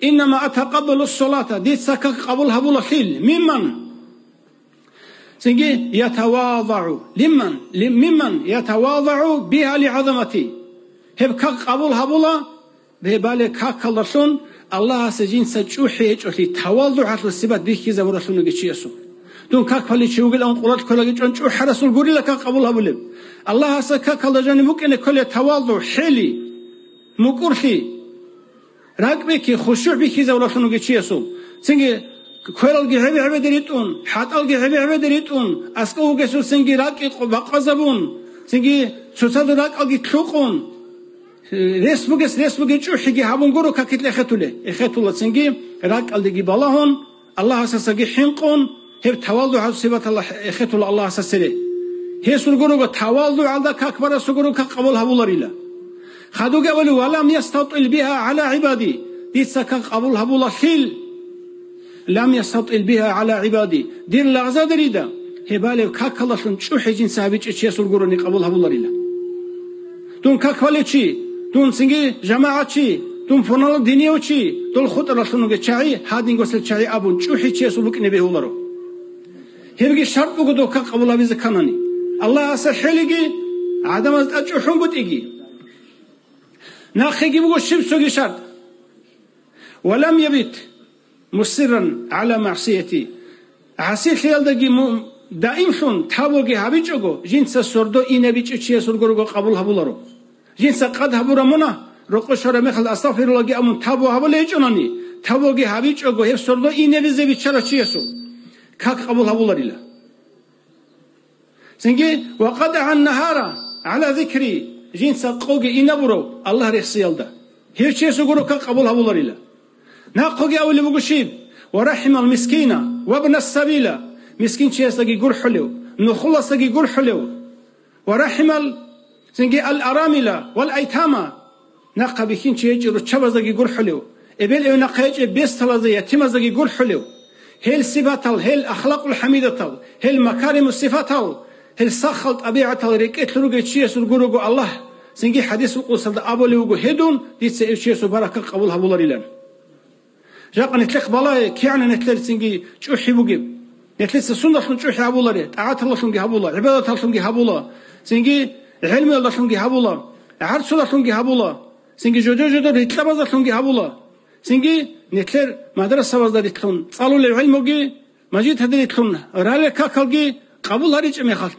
إنما أتقبل الصلاة ديت سكا قبول هبولا خيل ممن سنجي يتواضع ممن يتواضع بها لعظمتي هب كا قبول هبولا بهبالي كا كالرسون الله سجين سجوحي جوحي تواضع على السبات بيكي زمرسون جيشيسو دون كا كولي شوغل أن قرات كولا جون جوح رسول غوري لك قبول هبولم الله سكا كالرجاني ممكن كل تواضع حلي مكورخي راكبكي خشوع بيكي زمرسون جيشيسو سنجي كويلالجي هبي هبي دريتون حاتالجي هبي هبي دريتون أسكو جسو سنجي راكي بقازبون سنجي سوساد راكالجي تلوقون رسمك جوحي هابون غورو كاكيت لخطوله سنجي راكالجي بالاهون الله سسجي حنقون هب تواضع على صفات الله خطول الله سسري هي سرغورو تواضع على كاكبر سرغورو كقبول هبولاريلا خدو قبلوا ولم يستطل بها على عبادي ديتسا كقبول هبولا خيل لم يستطل بها على عبادي دير لغزا دريدا هبالي كاكلاشن شوحي جين سابيج اتشي سرغورو ني قبول هبولاريلا دون كاكواليتشي دون سنجي جماعتشي دون فنال دينيوتشي دول خطراشنو گچاي هادين گوسل چاي ابون شوحي چي سلوك نبي هولارو هرگي شرط بگدو كقبول ابيز كاناني الله اسحلگي عدم اجحون بوديگي ناخيگي بگو شبسوگي شرط ولم يبت مصرا على معصيتي عسي خيالدگي دائم شون تابوگي هابيچوگو جنس سردو ينبيچ چي سرگورگو قبول هبولارو جنس قد هبورمنا رقو شره مخل استغفر الله گي امون تابو هبوليچوناني تابوگي هابيچوگو هب سردو ينبيزي بيچرا چيسو كاك قبول هبولاريلا سنجي وقدع النهار على ذكري جنس قوغي ينبرو الله ريخسيالدا هير چي سوگورو كاك قبول هبولاريلا ناقوغي اولي بگوشيب ورحم المسكين وابن السبيل مسكين چيساگي گور حلو نخلصاگي گور حلو ورحم سنجي الارامل والايتام ناقبيكين چيجرو چبازاگي گور حلو ابل او ناقيج بيستلازي يتيمازاگي گور حلو هل صفاتال هل اخلاق الحميدتال هل مكارم الصفاتال هل سخلت طبيعتال ريكت لوگي چيسو گورو الله سنجي حديث قوسل ابولوگو هدون ديتس چيسو بركه قبول هبولاريلن جاقن نتلق بلاي كيعنا نتلر سنجي چوحي بوگي نتلر سنة چوحي هبولاري طاعت الله شونگي هبولا عبادت الله شونگي هبولا سنجي علم الله شونگي هبولا عرس الله شونگي هبولا سنجي جودو ريتلباز شونگي هبولا سنجي نتلر مدرسة وزدار يتلون صالوا للعلم وجي مجيد هذا يتلون رالي كاكالجي قبول هريج ميخال